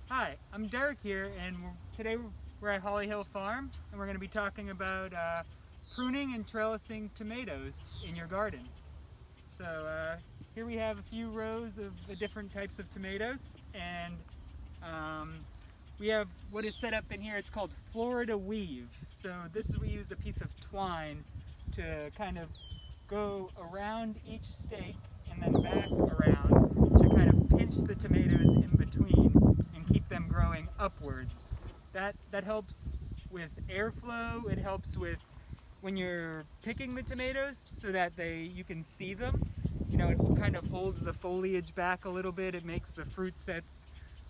Hi, I'm Derek here, and today we're at Holly Hill Farm, and we're going to be talking about pruning and trellising tomatoes in your garden. So here we have a few rows of the different types of tomatoes, and we have what is set up in here. It's called Florida weave. So this is, we use a piece of twine to kind of go around each stake and then back around to kind of pinch the tomatoes in between and keep them growing upwards. That helps with airflow. It helps with when you're picking the tomatoes so that you can see them. You know, it kind of holds the foliage back a little bit. It makes the fruit sets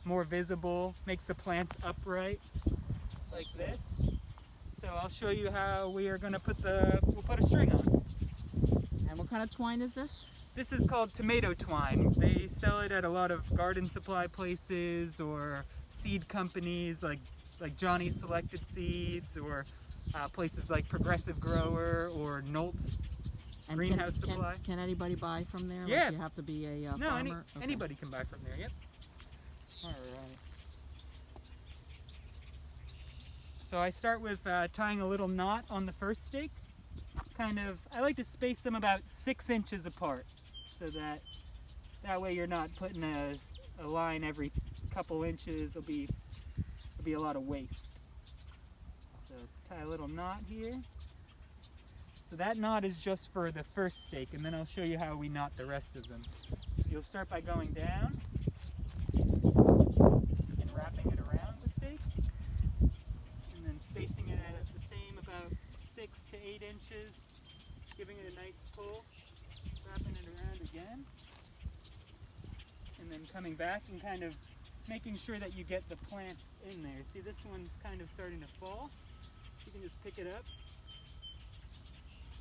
more visible, makes the plants upright like this. So I'll show you how we are going to we'll put a string on. And what kind of twine is this? This is called tomato twine. They sell it at a lot of garden supply places or seed companies like Johnny Selected Seeds, or places like Progressive Grower or Nolt's And Greenhouse Supply. Can anybody buy from there? Yeah. Like you have to be a No, farmer? Okay. anybody can buy from there, yep. Alright. So I start with tying a little knot on the first stake. I like to space them about 6 inches apart, so that way you're not putting a line every couple inches. There'll be a lot of waste. So tie a little knot here. So that knot is just for the first stake, and then I'll show you how we knot the rest of them. You'll start by going down and wrapping it around the stake, and then spacing it at the same about 6 to 8 inches, giving it a nice pull, wrapping it around again, and then coming back and kind of making sure that you get the plants in there. See, this one's kind of starting to fall. You can just pick it up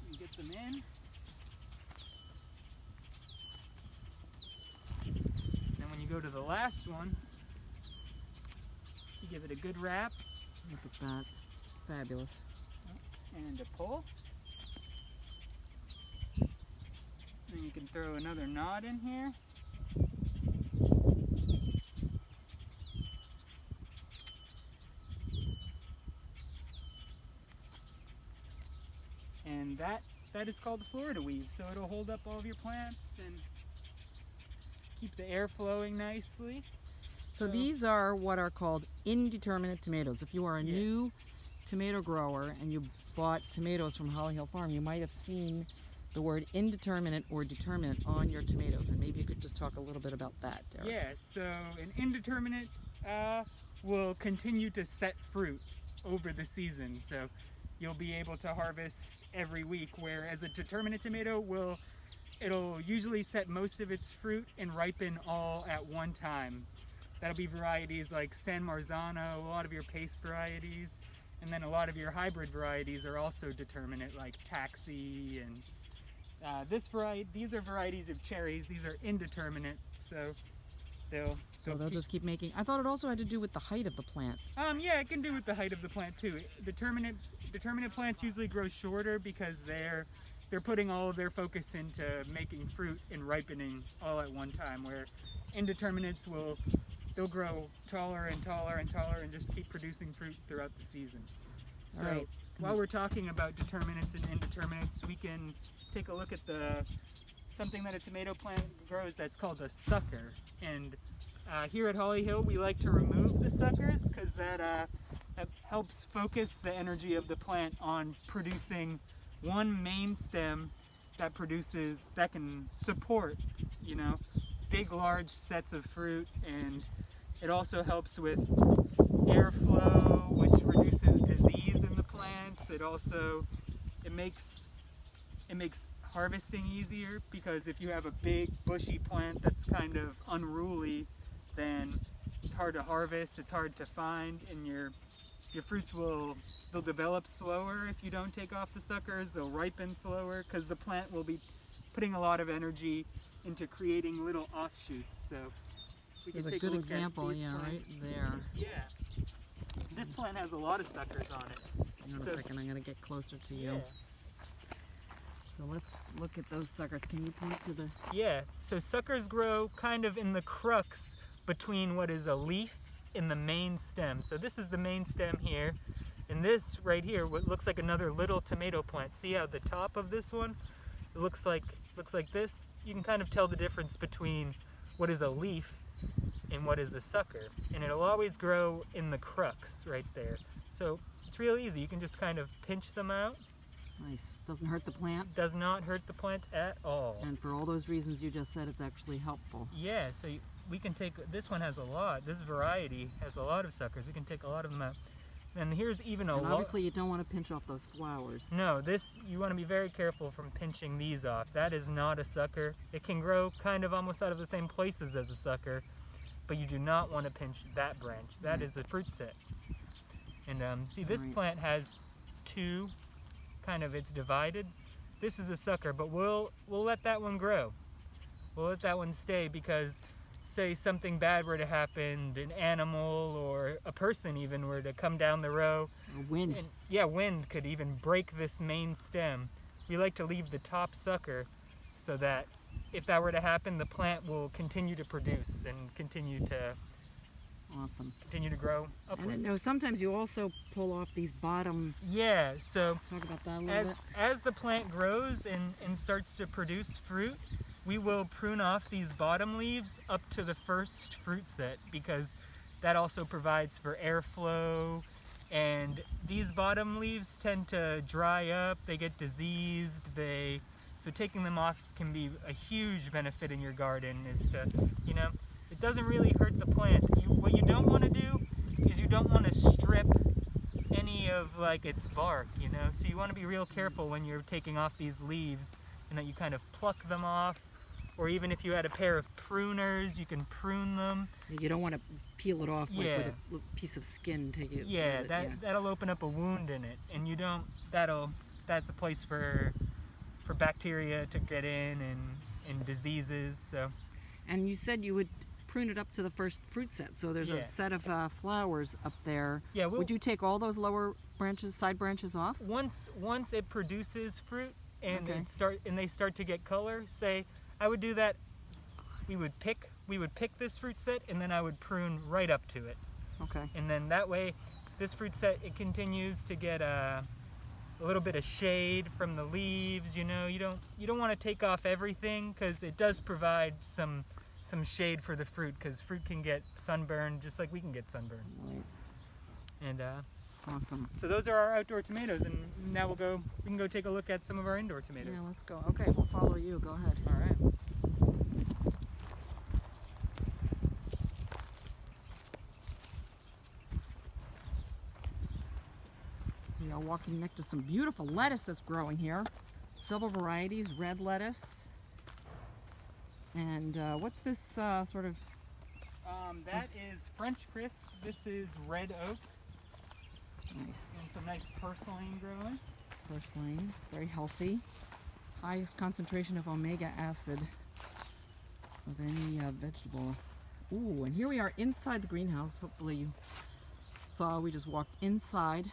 and get them in. And then when you go to the last one, you give it a good wrap. Look at that. Fabulous. And a pull. Then you can throw another knot in here. And that is called the Florida weave. So it'll hold up all of your plants and keep the air flowing nicely. So these are what are called indeterminate tomatoes. If you are a Yes. new tomato grower and you bought tomatoes from Holly Hill Farm, you might have seen the word indeterminate or determinate on your tomatoes, and maybe you could just talk a little bit about that, Derek. Yeah, so an indeterminate will continue to set fruit over the season. So you'll be able to harvest every week, whereas a determinate tomato it'll usually set most of its fruit and ripen all at one time. That'll be varieties like San Marzano, a lot of your pace varieties, and then a lot of your hybrid varieties are also determinate, like Taxi, and these are varieties of cherries. These are indeterminate, so they'll just keep making. I thought it also had to do with the height of the plant. Yeah, it can do with the height of the plant too. Determinate plants usually grow shorter because they're putting all of their focus into making fruit and ripening all at one time, where indeterminates they'll grow taller and taller and taller and just keep producing fruit throughout the season. So All right. while we're talking about determinates and indeterminates, we can take a look at something that a tomato plant grows that's called a sucker. And here at Holly Hill, we like to remove the suckers because that helps focus the energy of the plant on producing one main stem that can support, big, large sets of fruit. And it also helps with airflow, which reduces disease in the plants. It makes harvesting easier, because if you have a big bushy plant that's kind of unruly, then it's hard to harvest, it's hard to find, and your fruits they'll develop slower if you don't take off the suckers. They'll ripen slower because the plant will be putting a lot of energy into creating little offshoots. So we can There's a take good look at example, these yeah, plants. right there. Yeah. This plant has a lot of suckers on it. Hang on a second, I'm going to get closer to you. Yeah. So let's look at those suckers. Can you point to the... Yeah, so suckers grow kind of in the crux between what is a leaf in the main stem. So this is the main stem here, and this right here, what looks like another little tomato plant. See how the top of this one, it looks like this? You can kind of tell the difference between what is a leaf and what is a sucker. And it'll always grow in the crux right there. So it's real easy. You can just kind of pinch them out. Nice. Doesn't hurt the plant. Does not hurt the plant at all. And for all those reasons you just said, it's actually helpful. Yeah, so we can take, this one has a lot, this variety has a lot of suckers. We can take a lot of them out. And here's even a lot. Obviously you don't want to pinch off those flowers. No, you want to be very careful from pinching these off. That is not a sucker. It can grow kind of almost out of the same places as a sucker, but you do not want to pinch that branch. That is a fruit set. And see, this plant has two, kind of, it's divided. This is a sucker, but we'll let that one grow. We'll let that one stay because, say something bad were to happen, an animal or a person even were to come down the row. Or wind. And, yeah, wind could even break this main stem. We like to leave the top sucker so that if that were to happen, the plant will continue to produce and continue to grow upwards. And I know sometimes you also pull off these bottom. Yeah, so talk about that a little bit. As the plant grows and starts to produce fruit, we will prune off these bottom leaves up to the first fruit set because that also provides for airflow, and these bottom leaves tend to dry up, they get diseased, so taking them off can be a huge benefit in your garden. Is to, it doesn't really hurt the plant. What you don't want to do is you don't want to strip any of its bark, so you want to be real careful when you're taking off these leaves and that you kind of pluck them off. Or even if you had a pair of pruners, you can prune them. You don't want to peel it off with a piece of skin. That'll open up a wound in it, and that's a place for bacteria to get in and diseases. So. And you said you would prune it up to the first fruit set. So there's a set of flowers up there. Yeah. Would you take all those lower branches, side branches off? Once it produces fruit and they start to get color, say. I would do that. We would pick this fruit set, and then I would prune right up to it. Okay. And then that way, this fruit set, it continues to get a little bit of shade from the leaves. You don't want to take off everything because it does provide some shade for the fruit, because fruit can get sunburned just like we can get sunburned. Right. And awesome. So those are our outdoor tomatoes, and now we can go take a look at some of our indoor tomatoes. Yeah, let's go. Okay, we'll follow you. Go ahead. All right. We are walking next to some beautiful lettuce that's growing here. Several varieties, red lettuce. And what's this sort of? That is French crisp. This is red oak. Nice. And some nice purslane growing. Purslane, very healthy. Highest concentration of omega acid of any vegetable. Ooh, and here we are inside the greenhouse. Hopefully you saw we just walked inside.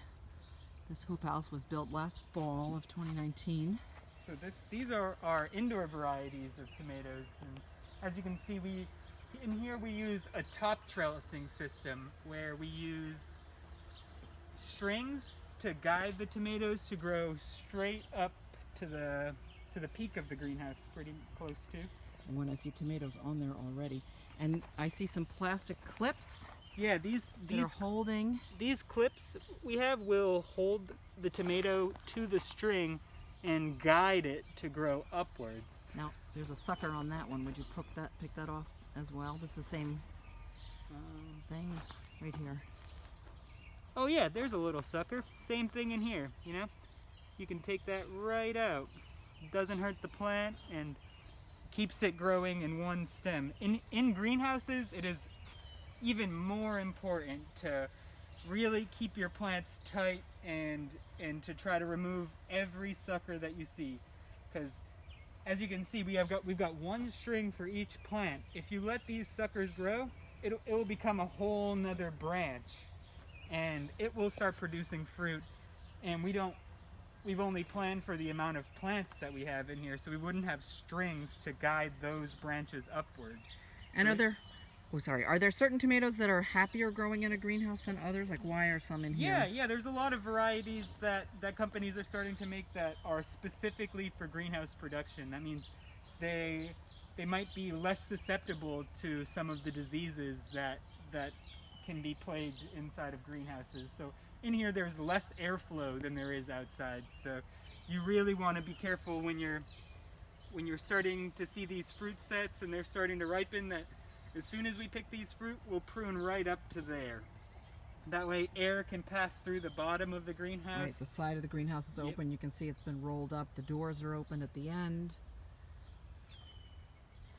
This hoop house was built last fall of 2019. So these are our indoor varieties of tomatoes, and as you can see, in here we use a top trellising system where we use strings to guide the tomatoes to grow straight up to the peak of the greenhouse, pretty close to. And when I see tomatoes on there already, and I see some plastic clips. Yeah, these are holding. These clips we have will hold the tomato to the string and guide it to grow upwards. Now there's a sucker on that one. Would you pick that off as well? This is the same thing right here. Oh yeah, there's a little sucker. Same thing in here, You can take that right out. It doesn't hurt the plant and keeps it growing in one stem. In greenhouses, it is even more important to really keep your plants tight and to try to remove every sucker that you see. Because as you can see, we've got one string for each plant. If you let these suckers grow, it will become a whole nother branch. And it will start producing fruit, and we've only planned for the amount of plants that we have in here, so we wouldn't have strings to guide those branches upwards. And Oh, sorry. Are there certain tomatoes that are happier growing in a greenhouse than others? Like why are some in here? Yeah, there's a lot of varieties that companies are starting to make that are specifically for greenhouse production. That means they might be less susceptible to some of the diseases that can be plagued inside of greenhouses. So in here there's less airflow than there is outside. So you really want to be careful when you're starting to see these fruit sets and they're starting to ripen, that as soon as we pick these fruit, we'll prune right up to there. That way air can pass through the bottom of the greenhouse. Right, the side of the greenhouse is open. You can see it's been rolled up. The doors are open at the end.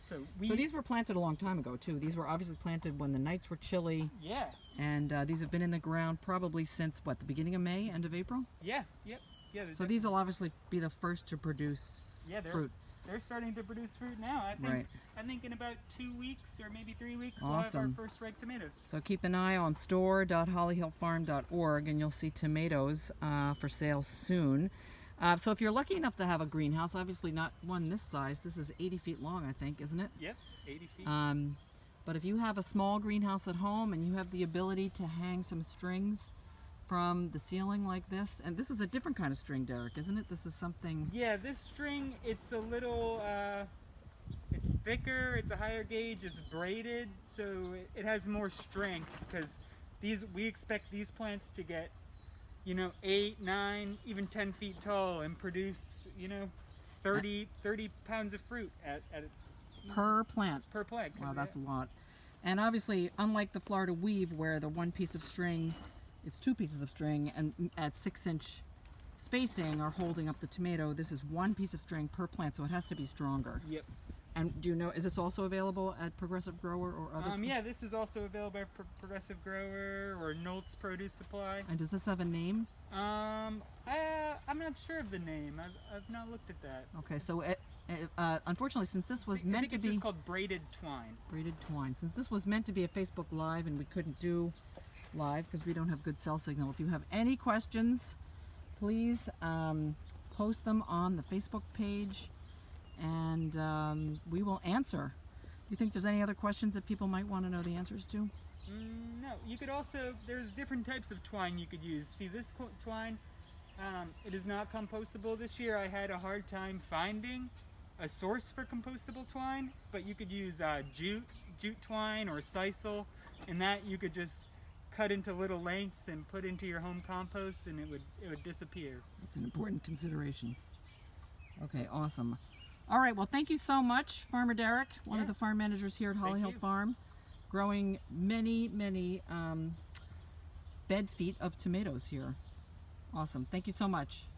So these were planted a long time ago too. These were obviously planted when the nights were chilly. Yeah. And these have been in the ground probably since what, the beginning of May, end of April? Yeah. Yep. Yeah. So these will obviously be the first to produce fruit. They're starting to produce fruit now. I think in about 2 weeks or maybe 3 weeks we'll have our first ripe tomatoes. So keep an eye on store.hollyhillfarm.org and you'll see tomatoes for sale soon. So if you're lucky enough to have a greenhouse, obviously not one this size. This is 80 feet long, I think, isn't it? Yep, 80 feet. But if you have a small greenhouse at home and you have the ability to hang some strings from the ceiling like this, and this is a different kind of string, Derek, isn't it? This is something... Yeah, this string, it's a little, it's thicker, it's a higher gauge, it's braided, so it has more strength, because we expect these plants to get 8, 9, even 10 feet tall and produce, 30 pounds of fruit per plant. Per plant. Wow, that's a lot. And obviously, unlike the Florida weave, where the one piece of string, it's 2 pieces of string, and at 6-inch spacing are holding up the tomato, this is 1 piece of string per plant, so it has to be stronger. Yep. And do you know, is this also available at Progressive Grower or other? Yeah, this is also available at Progressive Grower or Nolt's Produce Supply. And does this have a name? I'm not sure of the name. I've not looked at that. Okay, so unfortunately, since this was meant to be... it's just called braided twine. Braided twine. Since this was meant to be a Facebook Live and we couldn't do live because we don't have good cell signal, if you have any questions, please post them on the Facebook page and we will answer. Do you think there's any other questions that people might want to know the answers to? No. You could also, there's different types of twine you could use. See, this twine, it is not compostable this year. I had a hard time finding a source for compostable twine, but you could use jute twine or sisal, and that you could just cut into little lengths and put into your home compost, and it would disappear. That's an important consideration. Okay, awesome. All right, well, thank you so much, Farmer Derek, one of the farm managers here at Holly Hill Farm, growing many bed feet of tomatoes here. Awesome. Thank you so much.